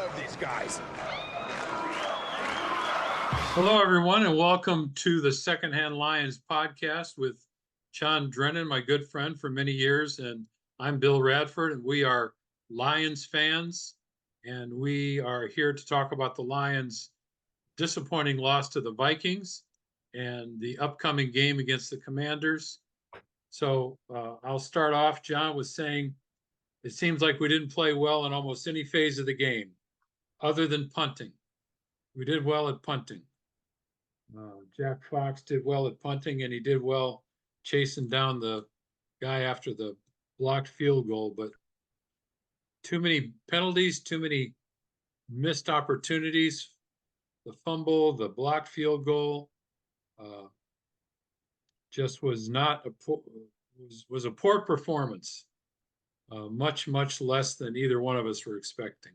love these guys. Hello, everyone, and welcome to the Secondhand Lions podcast with John Drennan, my good friend for many years, and I'm Bill Radford, and we are Lions fans, and we are here to talk about the Lions' disappointing loss to the Vikings and the upcoming game against the Commanders. So I'll start off, John, with saying it seems like we didn't play well in almost any phase of the game other than punting. We did well at punting. Jack Fox did well at punting, and he did well chasing down the guy after the blocked field goal. But too many penalties, too many missed opportunities. The fumble, the blocked field goal, just was not a was a poor performance. Much less than either one of us were expecting.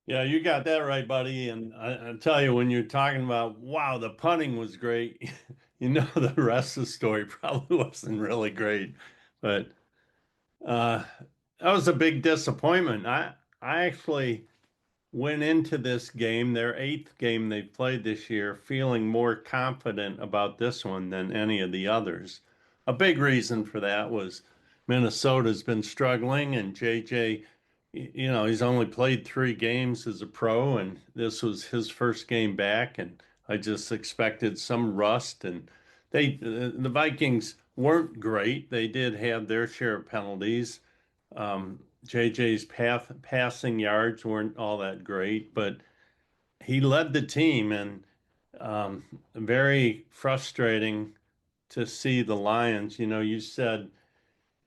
Yeah, you got that right, buddy. And I tell you, when you're talking about, wow, the punting was great, the rest of the story probably wasn't really great. But that was a big disappointment. I actually went into this game, their eighth game they've played this year, feeling more confident about this one than any of the others. A big reason for that was Minnesota's been struggling, and JJ, he's only played 3 games as a pro, and this was his first game back, and I just expected some rust. And the Vikings weren't great. They did have their share of penalties. JJ's passing yards weren't all that great, but he led the team, and very frustrating to see the Lions. You said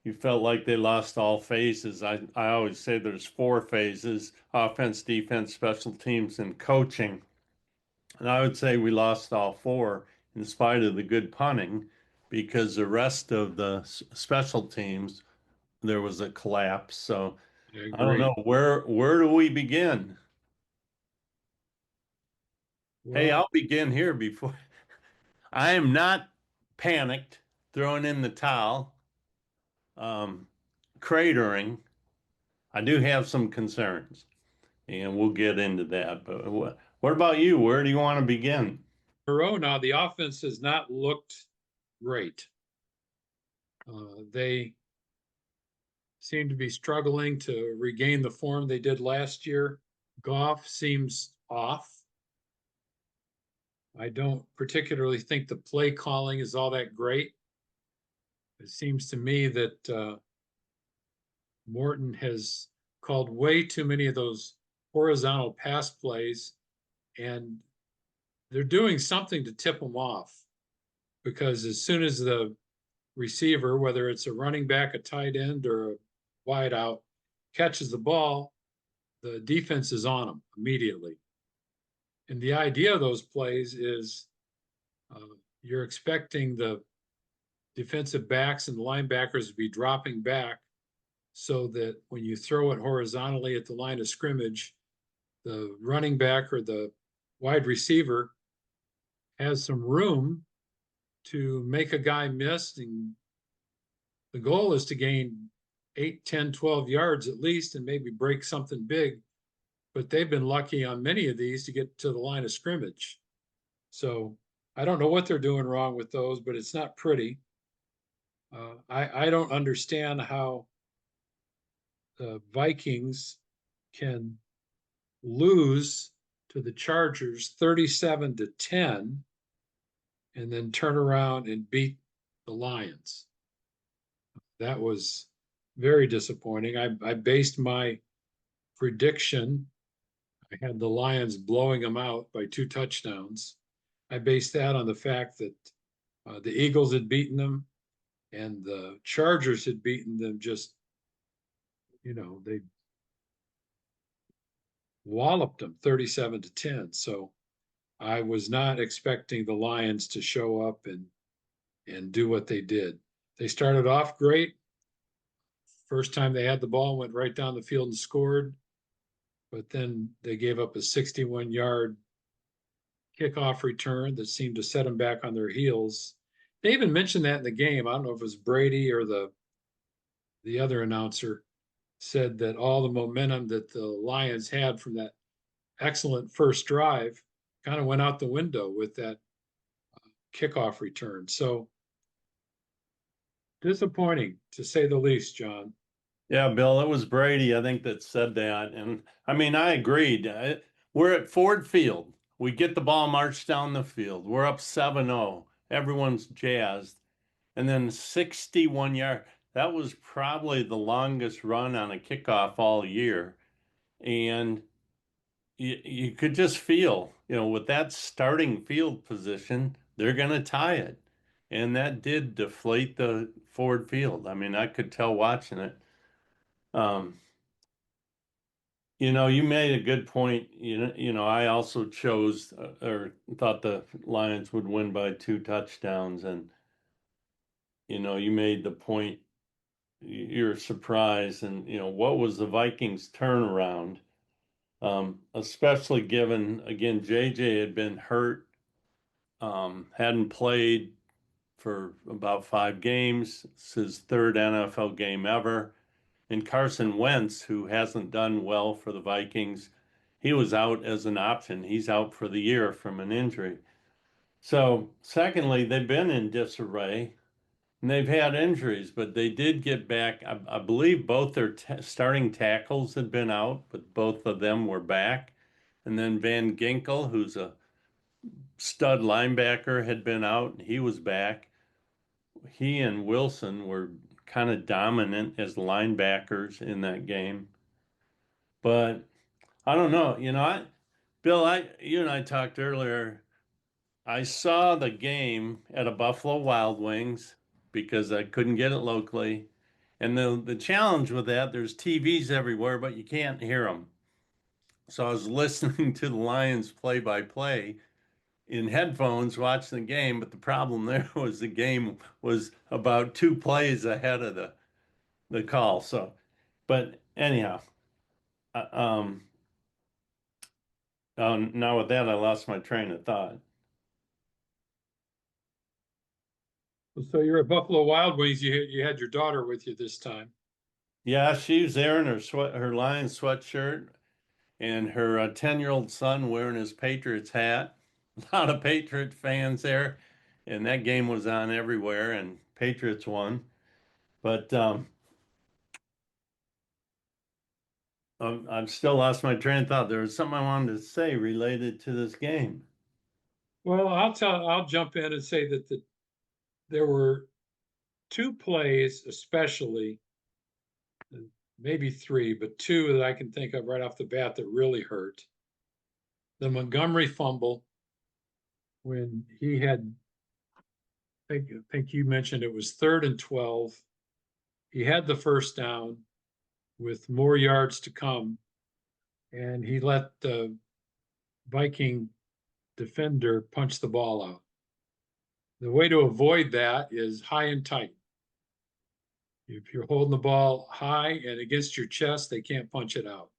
you felt like they lost all phases. I always say there's 4 phases: offense, defense, special teams, and coaching. And I would say we lost all 4 in spite of the good punting, because the rest of the special teams, there was a collapse. So I don't know, where do we begin? Hey, I'll begin here before. I am not panicked, throwing in the towel, cratering. I do have some concerns, and we'll get into that. But what about you? Where do you want to begin? Now, the offense has not looked great. They seem to be struggling to regain the form they did last year. Goff seems off. I don't particularly think the play calling is all that great. It seems to me that Morton has called way too many of those horizontal pass plays, and they're doing something to tip them off, because as soon as the receiver, whether it's a running back, a tight end, or a wide out, catches the ball, the defense is on them immediately. And the idea of those plays is you're expecting the defensive backs and the linebackers to be dropping back, so that when you throw it horizontally at the line of scrimmage, the running back or the wide receiver has some room to make a guy miss. And the goal is to gain 8, 10, 12 yards at least, and maybe break something big. But they've been lucky on many of these to get to the line of scrimmage. So I don't know what they're doing wrong with those, but it's not pretty. I don't understand how the Vikings can lose to the Chargers 37-10 and then turn around and beat the Lions. That was very disappointing. I based my prediction. I had the Lions blowing them out by 2 touchdowns. I based that on the fact that the Eagles had beaten them and the Chargers had beaten them just, they walloped them 37-10. So I was not expecting the Lions to show up and do what they did. They started off great. First time they had the ball, went right down the field and scored. But then they gave up a 61-yard kickoff return that seemed to set them back on their heels. They even mentioned that in the game. I don't know if it was Brady or the other announcer said that all the momentum that the Lions had from that excellent first drive kind of went out the window with that kickoff return. So disappointing to say the least, John. Yeah, Bill, it was Brady, I think, that said that. And I mean, I agreed. We're at Ford Field. We get the ball marched down the field. We're up 7-0. Everyone's jazzed. And then 61 yard. That was probably the longest run on a kickoff all year. And you could just feel, with that starting field position, they're going to tie it. And that did deflate the Ford Field. I mean, I could tell watching it. Um, you made a good point. I also chose or thought the Lions would win by 2 touchdowns. And, you made the point you're surprised. And, what was the Vikings turnaround? Especially given, again, JJ had been hurt, hadn't played for about 5 games. It's his third NFL game ever. And Carson Wentz, who hasn't done well for the Vikings, he was out as an option. He's out for the year from an injury. So, secondly, they've been in disarray and they've had injuries, but they did get back. I believe both their starting tackles had been out, but both of them were back. And then Van Ginkel, who's a stud linebacker, had been out. He was back. He and Wilson were kind of dominant as linebackers in that game. But I don't know. Bill, you and I talked earlier. I saw the game at a Buffalo Wild Wings because I couldn't get it locally. And the challenge with that, there's TVs everywhere, but you can't hear them. So I was listening to the Lions play-by-play in headphones watching the game, but the problem there was the game was about 2 plays ahead of the call. So, but anyhow, uh, um, now with that, I lost my train of thought. So you're at Buffalo Wild Wings. You had your daughter with you this time. Yeah, she was there in her Lions sweatshirt, and her 10-year-old son wearing his Patriots hat. A lot of Patriot fans there, and that game was on everywhere, and Patriots won. But I've still lost my train of thought. There was something I wanted to say related to this game. Well, I'll jump in and say that there were two plays, especially, maybe three, but two that I can think of right off the bat that really hurt. The Montgomery fumble, when he had, I think you mentioned it was 3rd and 12. He had the first down with more yards to come, and he let the Viking defender punch the ball out. The way to avoid that is high and tight. If you're holding the ball high and against your chest, they can't punch it out.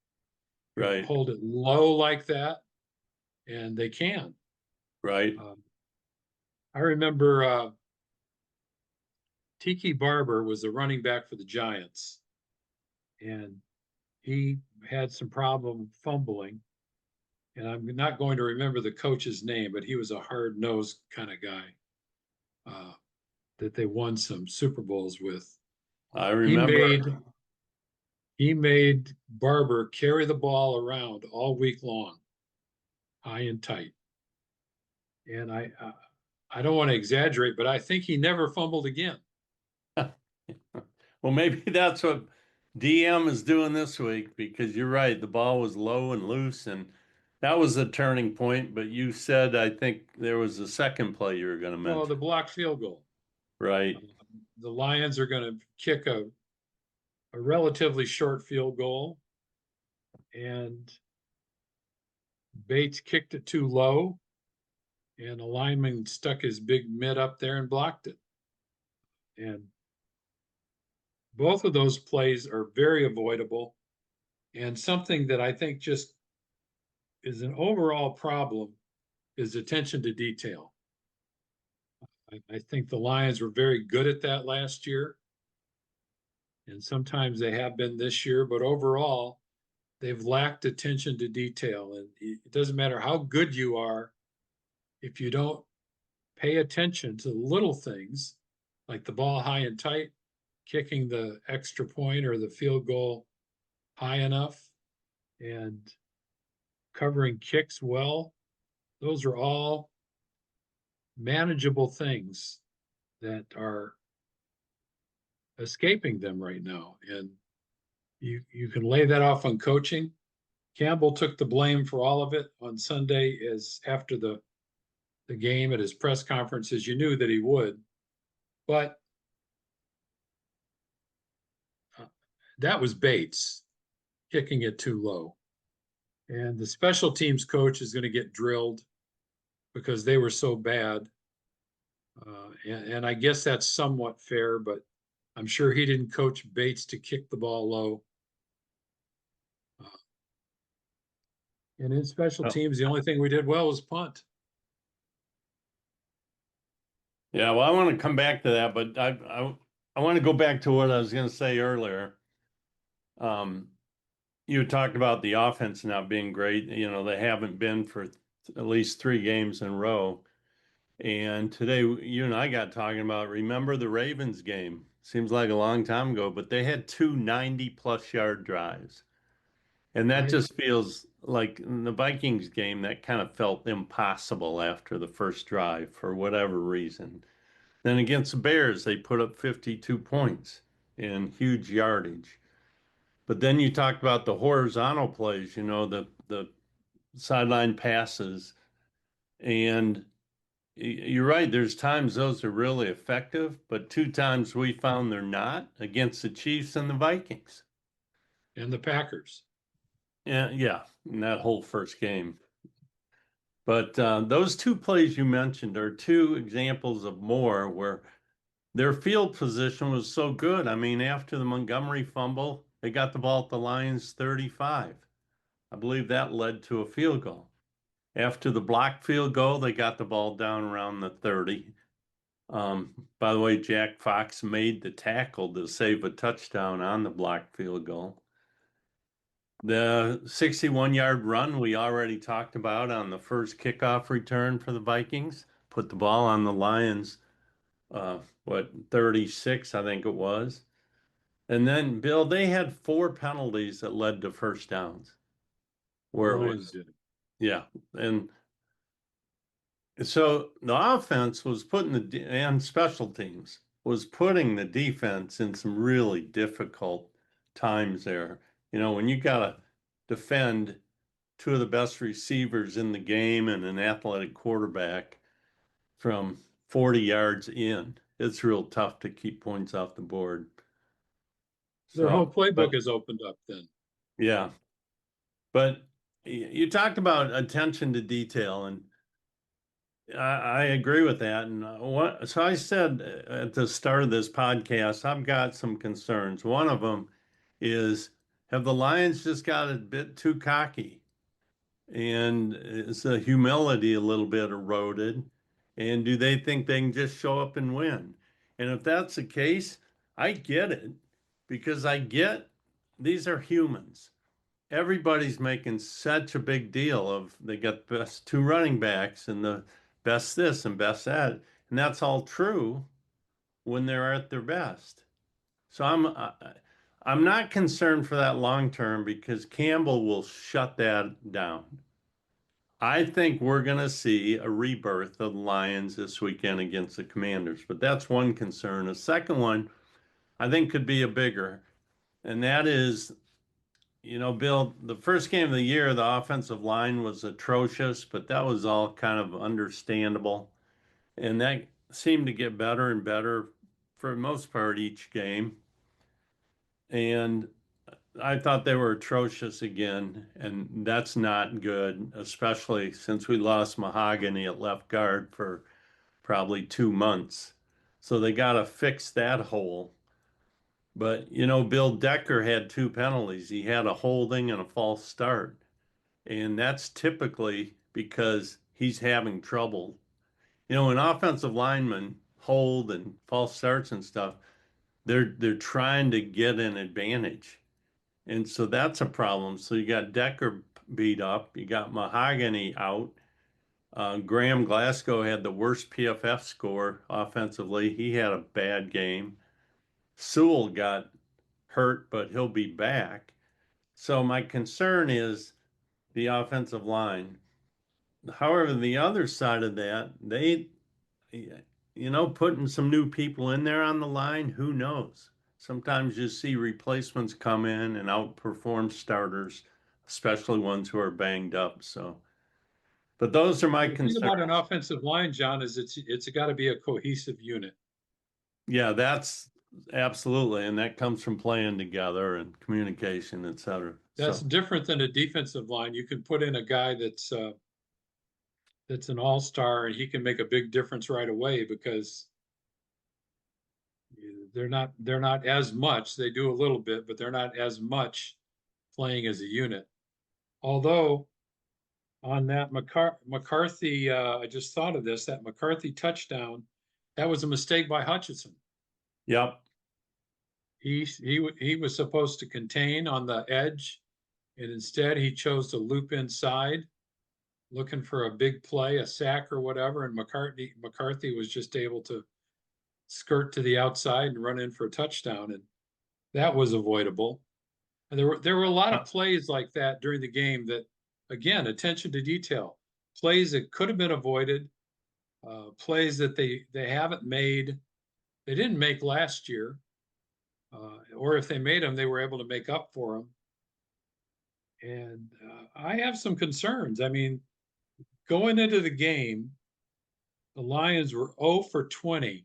You Right, hold it low like that, and they can. right, I remember Tiki Barber was the running back for the Giants, and he had some problem fumbling. And I'm not going to remember the coach's name, but he was a hard-nosed kind of guy uh, that they won some Super Bowls with. I He remember. made he made Barber carry the ball around all week long, high and tight. And I don't want to exaggerate, but I think he never fumbled again. Well, maybe that's what DM is doing this week because you're right. The ball was low and loose, and that was a turning point. But you said, I think there was a second play you were going to Well, the mention. blocked field goal. Right, The Lions are going to kick a relatively short field goal, and Bates kicked it too low, and a lineman stuck his big mitt up there and blocked it. And both of those plays are very avoidable, and something that I think just is an overall problem is attention to detail. I think the Lions were very good at that last year, and sometimes they have been this year, but overall, they've lacked attention to detail. And it doesn't matter how good you are, if you don't pay attention to little things like the ball high and tight, kicking the extra point or the field goal high enough, and covering kicks well, those are all manageable things that are escaping them right now. And you can lay that off on coaching. Campbell took the blame for all of it on Sunday as after the game at his press conferences. You knew that he would, but that was Bates kicking it too low. And the special teams coach is going to get drilled because they were so bad. And I guess that's somewhat fair, but I'm sure he didn't coach Bates to kick the ball low. And in special Oh, teams, the only thing we did well was punt. yeah, well, I want to come back to that, but I want to go back to what I was going to say earlier. Um, you talked about the offense not being great. You know, they haven't been for at least 3 games in a row. And today, you and I got talking about, remember the Ravens game? Seems like a long time ago, but they had two 90-plus yard drives. And that Right. just feels like in the Vikings game, that kind of felt impossible after the first drive for whatever reason. Then against the Bears, they put up 52 points in huge yardage. But then you talked about the horizontal plays, you know, the sideline passes. And you're right, there's times those are really effective, but 2 times we found they're not against the Chiefs and the Vikings. And the Packers. Yeah, in that whole first game. But those 2 plays you mentioned are 2 examples of more where their field position was so good. I mean, after the Montgomery fumble, they got the ball at the Lions 35. I believe that led to a field goal. After the blocked field goal, they got the ball down around the 30. By the way, Jack Fox made the tackle to save a touchdown on the blocked field goal. The 61-yard run we already talked about on the first kickoff return for the Vikings, put the ball on the Lions, 36, I think it was. And then, Bill, they had 4 penalties that led to first downs, The where it Lions was, did. yeah. And so the offense was putting and special teams was putting the defense in some really difficult times there. You know, when you got to defend 2 of the best receivers in the game and an athletic quarterback from 40 yards in, it's real tough to keep points off the board. Their So, whole playbook but is opened up then. yeah, but you talked about attention to detail, and I agree with that. And so I said at the start of this podcast, I've got some concerns. One of them is, have the Lions just got a bit too cocky? And is the humility a little bit eroded? And do they think they can just show up and win? And if that's the case, I get it because I get these are humans. Everybody's making such a big deal of they got the best 2 running backs and the best this and best that. And that's all true when they're at their best. So I'm not concerned for that long term because Campbell will shut that down. I think we're going to see a rebirth of the Lions this weekend against the Commanders, but that's one concern. A second one I think could be a bigger, and that is, you know, Bill, the first game of the year, the offensive line was atrocious, but that was all kind of understandable. And that seemed to get better and better for the most part each game. And I thought they were atrocious again, and that's not good, especially since we lost Mahogany at left guard for probably 2 months. So they got to fix that hole. But, you know, Bill Decker had 2 penalties. He had a holding and a false start. And that's typically because he's having trouble. You know, when offensive linemen hold and false starts and stuff, they're trying to get an advantage. And so that's a problem. So you got Decker beat up, you got Mahogany out. Graham Glasgow had the worst PFF score offensively. He had a bad game. Sewell got hurt, but he'll be back. So my concern is the offensive line. However, the other side of that, putting some new people in there on the line, who knows? Sometimes you see replacements come in and outperform starters, especially ones who are banged up. So, but those are my The thing about an concerns. offensive line, John, is it's got to be a cohesive unit. Yeah, that's absolutely, and that comes from playing together and communication, et cetera. That's So, different than a defensive line. You can put in a guy that's an all-star and he can make a big difference right away because they're not as much. They do a little bit, but they're not as much playing as a unit. Although on that McCarthy, I just thought of this, that McCarthy touchdown, that was a mistake by Hutchinson. yep. He was supposed to contain on the edge, and instead he chose to loop inside, looking for a big play, a sack or whatever. And McCarthy was just able to skirt to the outside and run in for a touchdown, and that was avoidable. And there were a lot of plays like that during the game that, again, attention to detail, plays that could have been avoided, plays that they haven't made, they didn't make last year, or if they made them, they were able to make up for them. And I have some concerns. I mean, going into the game, the Lions were 0 for 20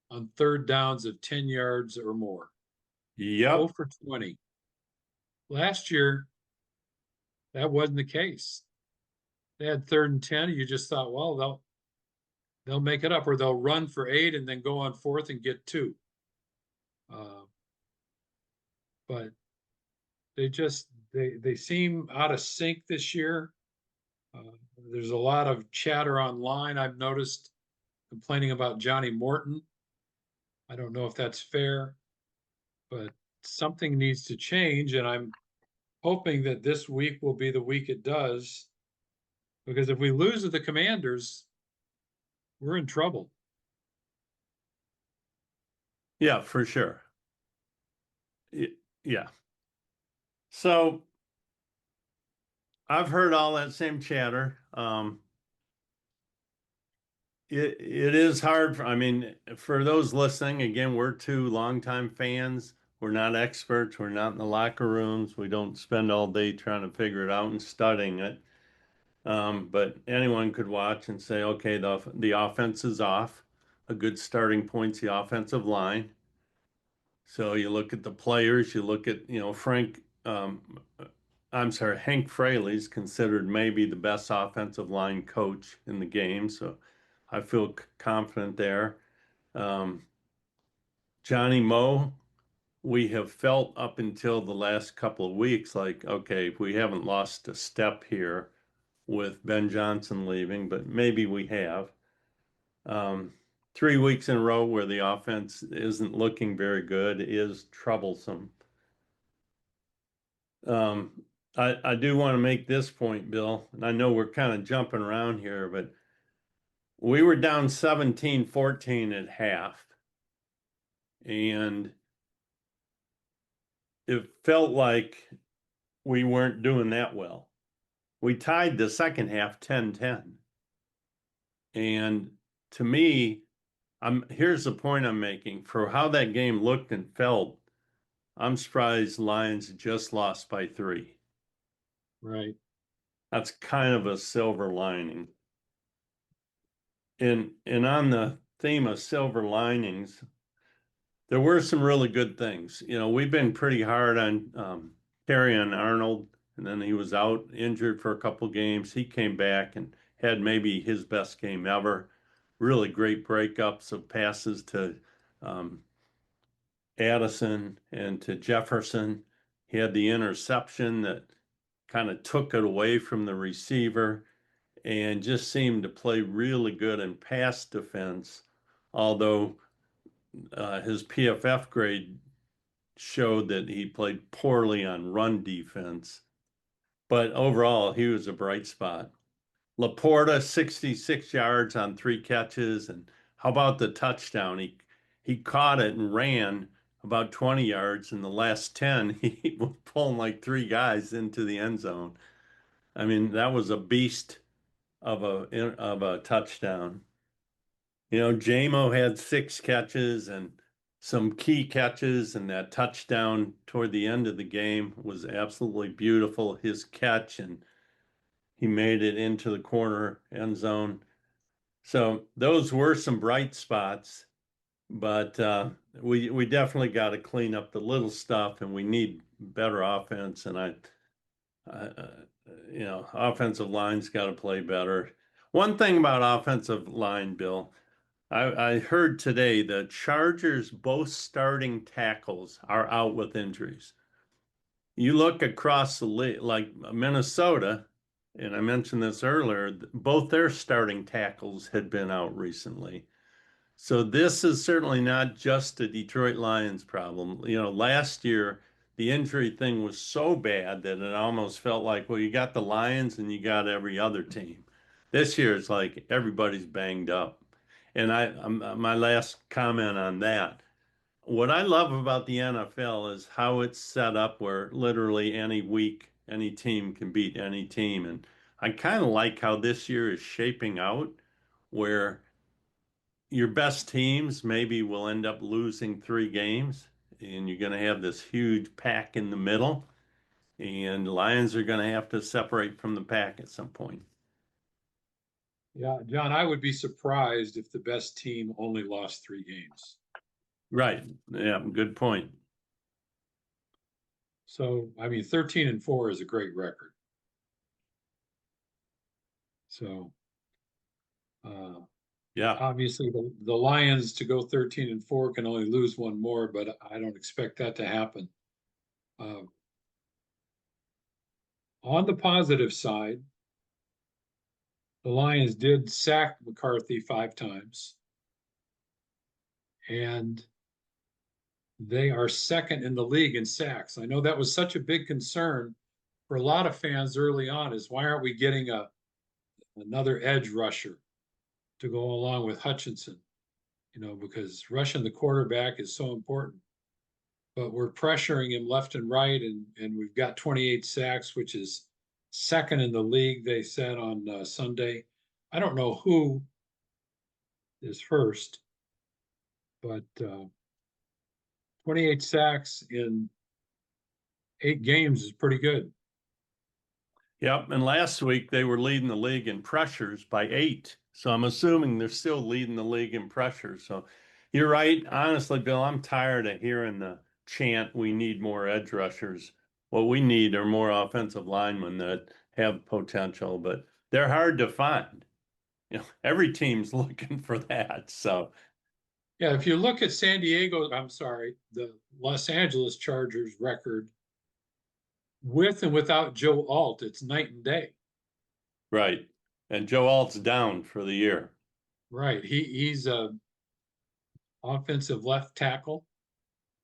on third downs of 10 yards or more. 0 Yep. for 20. Last year, that wasn't the case. They had third and 10. You just thought, well, they'll make it up, or they'll run for 8 and then go on fourth and get 2. Uh, but they seem out of sync this year. Uh, there's a lot of chatter online I've noticed complaining about Johnny Morton. I don't know if that's fair, but something needs to change, and I'm hoping that this week will be the week it does. Because if we lose to the Commanders, we're in trouble. Yeah, for sure. Yeah. So I've heard all that same chatter. It is hard for, I mean, for those listening, again, we're two longtime fans. We're not experts. We're not in the locker rooms. We don't spend all day trying to figure it out and studying it. But anyone could watch and say, okay, the offense is off. A good starting point's the offensive line. So you look at the players, you look at, I'm sorry, Hank Fraley's considered maybe the best offensive line coach in the game. So I feel confident there. Um, Johnny Moe, we have felt up until the last couple of weeks like, okay, we haven't lost a step here with Ben Johnson leaving, but maybe we have. Um, 3 weeks in a row where the offense isn't looking very good is troublesome. I do want to make this point, Bill, and I know we're kind of jumping around here, but we were down 17-14 at half, and it felt like we weren't doing that well. We tied the second half 10-10. And to me, here's the point I'm making. For how that game looked and felt, I'm surprised Lions just lost by 3. Right. That's kind of a silver lining. And on the theme of silver linings, there were some really good things. We've been pretty hard on Terrion Arnold, and then he was out injured for a couple games. He came back and had maybe his best game ever. Really great breakups of passes to um, Addison and to Jefferson. He had the interception that kind of took it away from the receiver and just seemed to play really good in pass defense, although his PFF grade showed that he played poorly on run defense. But overall, he was a bright spot. LaPorta, 66 yards on 3 catches. And how about the touchdown? He caught it and ran about 20 yards. In the last 10, he was pulling like 3 guys into the end zone. I mean, that was a beast of a touchdown. Jamo had 6 catches and some key catches, and that touchdown toward the end of the game was absolutely beautiful. His catch, and he made it into the corner end zone. So those were some bright spots, but we definitely got to clean up the little stuff, and we need better offense. And offensive line's got to play better. One thing about offensive line, Bill, I heard today the Chargers both starting tackles are out with injuries. You look across the league, like Minnesota, and I mentioned this earlier, both their starting tackles had been out recently. So this is certainly not just a Detroit Lions problem. Last year the injury thing was so bad that it almost felt like, well, you got the Lions and you got every other team. This year it's like everybody's banged up. And my last comment on that. What I love about the NFL is how it's set up where literally any week any team can beat any team. And I kind of like how this year is shaping out where your best teams maybe will end up losing 3 games, and you're going to have this huge pack in the middle, and the Lions are going to have to separate from the pack at some point. Yeah, John, I would be surprised if the best team only lost 3 games. Right. Yeah, good point. So, I mean, 13-4 is a great record. So, Yeah. obviously, the Lions to go 13-4 can only lose one more, but I don't expect that to happen. Uh, on the positive side, the Lions did sack McCarthy 5 times, and they are second in the league in sacks. I know that was such a big concern for a lot of fans early on, is why aren't we getting another edge rusher to go along with Hutchinson? Because rushing the quarterback is so important. But we're pressuring him left and right, and we've got 28 sacks, which is second in the league, they said on Sunday. I don't know who is first, but 28 sacks in 8 games is pretty good. Yep. And last week they were leading the league in pressures by 8. So I'm assuming they're still leading the league in pressures. So you're right. Honestly, Bill, I'm tired of hearing the chant, we need more edge rushers. What we need are more offensive linemen that have potential, but they're hard to find. Every team's looking for that. So Yeah, if you look at the Los Angeles Chargers record with and without Joe Alt, it's night and day. right. And Joe Alt's down for the year. Right. He's a offensive left tackle.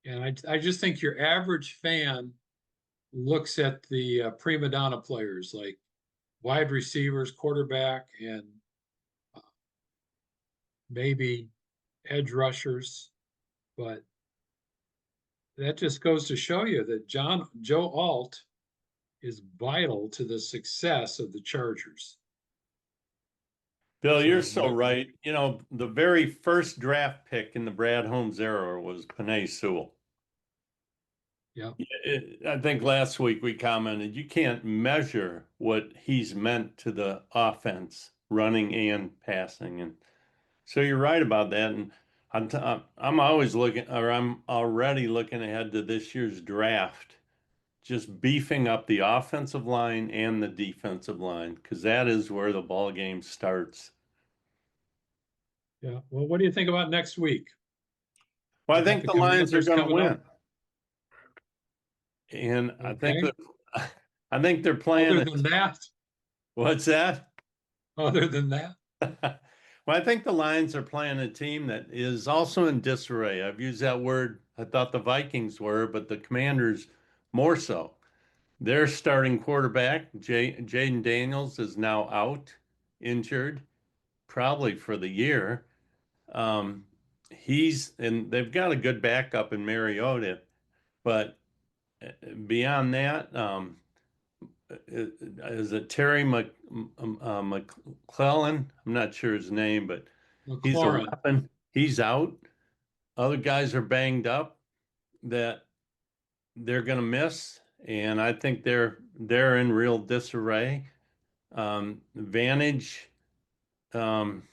And I just think your average fan looks at the prima donna players like wide receivers, quarterback, and uh, maybe edge rushers. But that just goes to show you that Joe Alt is vital to the success of the Chargers. Bill, you're So so right. The very first draft pick in the Brad Holmes era was Penei Sewell. yeah, I think last week we commented you can't measure what he's meant to the offense, running and passing. And so you're right about that. And I'm always looking, or I'm already looking ahead to this year's draft, just beefing up the offensive line and the defensive line, because that is where the ball game starts. yeah. Well, what do you think about next week? Well, I We got think the the Lions are Commanders going to coming up. win. And I think Okay. that I think they're playing Other a than that, what's that? other than that, Well, I think the Lions are playing a team that is also in disarray. I've used that word I thought the Vikings were, but the Commanders more so. Their starting quarterback, Jaden Daniels, is now out, injured, probably for the year. Um, and they've got a good backup in Mariota, but beyond that, is it Terry McClellan? I'm not sure his name, but he's a McLaurin. weapon. He's out. Other guys are banged up that they're going to miss, and I think they're in real disarray. Vantage, um,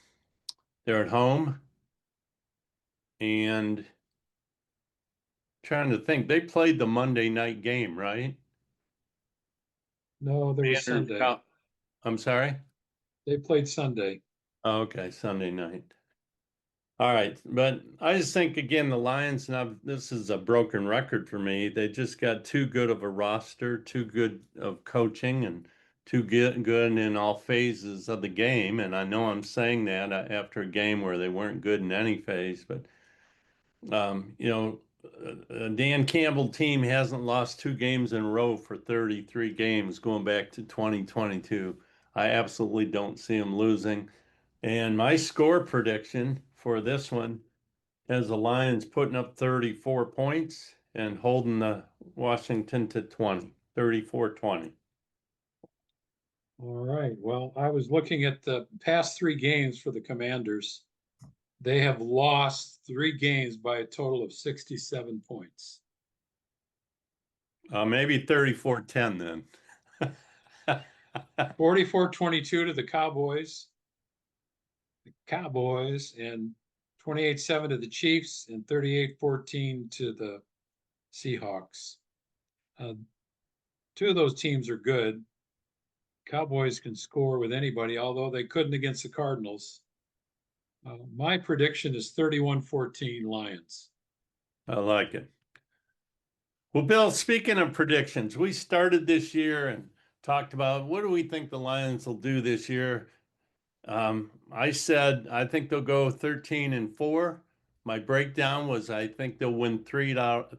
they're at home, and trying to think, they played the Monday night game, right? No, there was Commanders, Sunday. I'm sorry. They played Sunday. Oh, okay, Sunday night. All right, but I just think again the Lions now this is a broken record for me. They just got too good of a roster, too good of coaching, and too good in all phases of the game. And I know I'm saying that after a game where they weren't good in any phase, but you know, Dan Campbell team hasn't lost two games in a row for 33 games going back to 2022. I absolutely don't see them losing. And my score prediction for this one has the Lions putting up 34 points and holding the Washington to 20, 34-20. All right. Well, I was looking at the past three games for the Commanders. They have lost three games by a total of 67 points. Maybe 34-10 then. 44-22 to the Cowboys. The Cowboys and 28-7 to the Chiefs and 38-14 to the Seahawks. Uh, two of those teams are good. Cowboys can score with anybody, although they couldn't against the Cardinals. My prediction is 31-14 Lions. I like it. Well, Bill, speaking of predictions, we started this year and talked about what do we think the Lions will do this year. I said I think they'll go 13-4. My breakdown was I think they'll win three out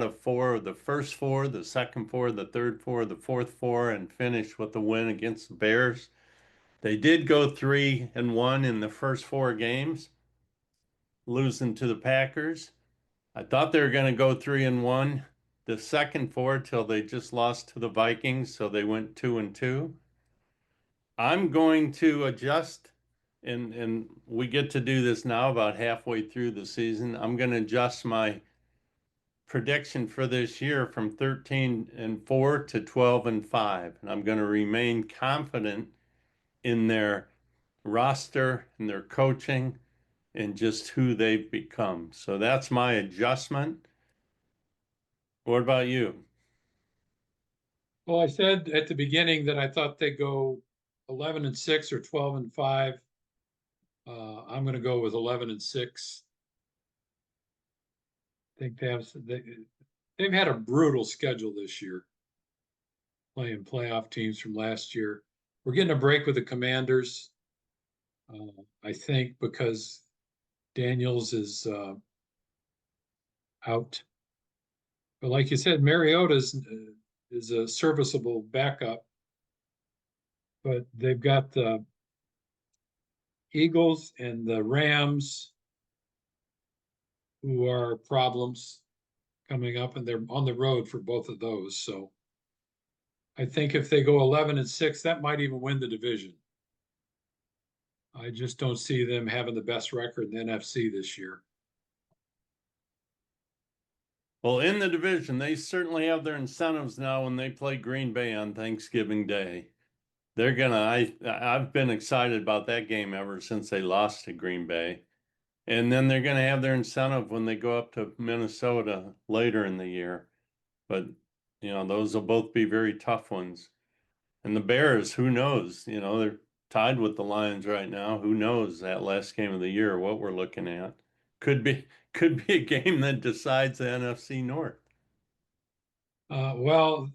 of four of the first four, the second four, the third four, the fourth four, and finish with the win against the Bears. They did go 3-1 in the first four games, losing to the Packers. I thought they were going to go 3-1 the second four till they just lost to the Vikings, so they went 2-2. I'm going to adjust, and we get to do this now about halfway through the season. I'm going to adjust my prediction for this year from 13-4 to 12-5, and I'm going to remain confident in their roster and their coaching and just who they've become. So that's my adjustment. What about you? Well, I said at the beginning that I thought they'd go 11-6 or 12-5. I'm going to go with 11-6. I think they've had a brutal schedule this year, playing playoff teams from last year. We're getting a break with the Commanders, I think, because Daniels is out. But like you said, Mariota is a serviceable backup. But they've got the Eagles and the Rams, who are problems coming up, and they're on the road for both of those. So I think if they go 11-6, that might even win the division. I just don't see them having the best record in the NFC this year. Well, in the division, they certainly have their incentives now when they play Green Bay on Thanksgiving Day. I've been excited about that game ever since they lost to Green Bay. And then they're gonna have their incentive when they go up to Minnesota later in the year. But those will both be very tough ones. And the Bears, who knows? They're tied with the Lions right now. Who knows that last game of the year, what we're looking at. Could be a game that decides the NFC North. Well,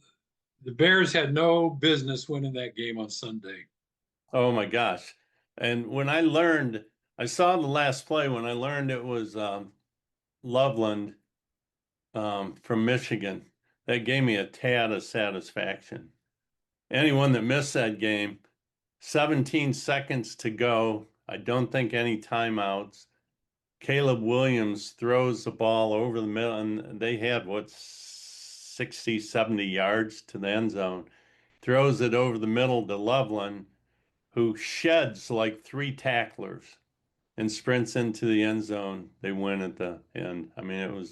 the Bears had no business winning that game on Sunday. Oh my gosh. And when I saw the last play when I learned it was Loveland from Michigan. That gave me a tad of satisfaction. Anyone that missed that game, 17 seconds to go. I don't think any timeouts. Caleb Williams throws the ball over the middle, and they had what, 60, 70 yards to the end zone. Throws it over the middle to Loveland, who sheds like three tacklers and sprints into the end zone. They win at the end. I mean,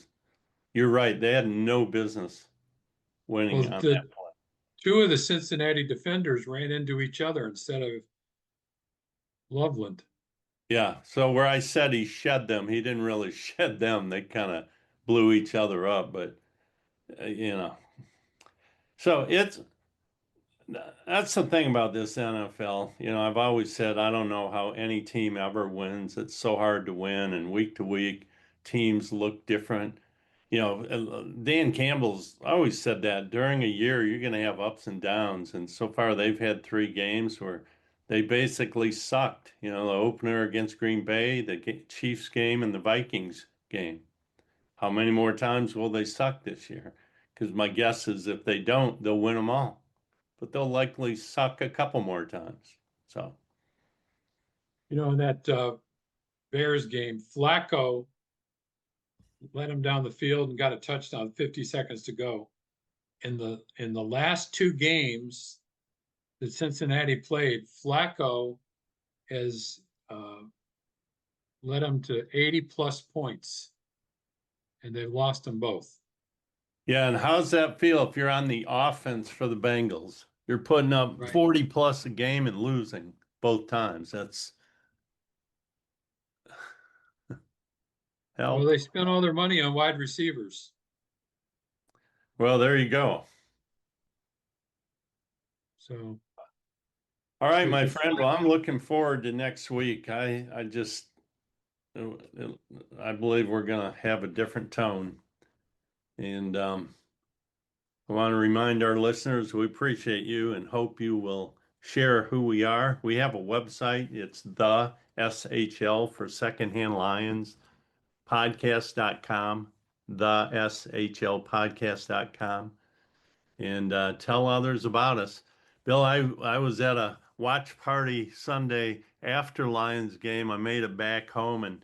you're right. They had no business winning Well, on that the play. two of the Cincinnati defenders ran into each other instead of Loveland. Yeah. So where I said he shed them, he didn't really shed them. They kind of blew each other up, but you know. So that's the thing about this NFL. You know, I've always said I don't know how any team ever wins. It's so hard to win, and week to week, teams look different. You know, Dan Campbell's always said that during a year, you're going to have ups and downs. And so far, they've had three games where they basically sucked. You know, the opener against Green Bay, the Chiefs game, and the Vikings game. How many more times will they suck this year? Because my guess is if they don't, they'll win them all, but they'll likely suck a couple more times. So, In that Bears game, Flacco led him down the field and got a touchdown 50 seconds to go. In the last two games that Cincinnati played, Flacco has led them to 80 plus points, and they've lost them both. yeah, and how's that feel if you're on the offense for the Bengals? You're putting up Right. 40 plus a game and losing both times. That's Well, help. they spent all their money on wide receivers. Well, there you go. So All right, my if friend. Well, I'm looking forward to next week. I just I believe we're going to have a different tone. And I want to remind our listeners we appreciate you and hope you will share who we are. We have a website. It's the SHL for Secondhand Lions podcast.com, the SHL podcast.com, and tell others about us. Bill, I was at a watch party Sunday after Lions game. I made it back home and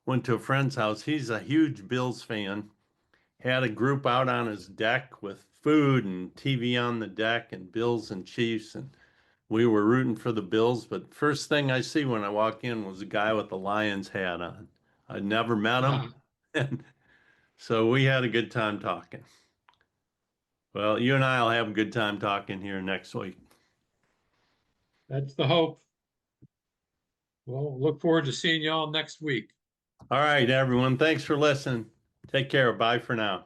went to a friend's house. He's a huge Bills fan, had a group out on his deck with food and TV on the deck and Bills and Chiefs, and we were rooting for the Bills. But first thing I see when I walk in was a guy with the Lions hat on. I'd never met him, and so we had a good time talking. Well, you and I'll have a good time talking here next week. that's the hope. Well, look forward to seeing y'all next week. All right, everyone. Thanks for listening. Take care. Bye for now.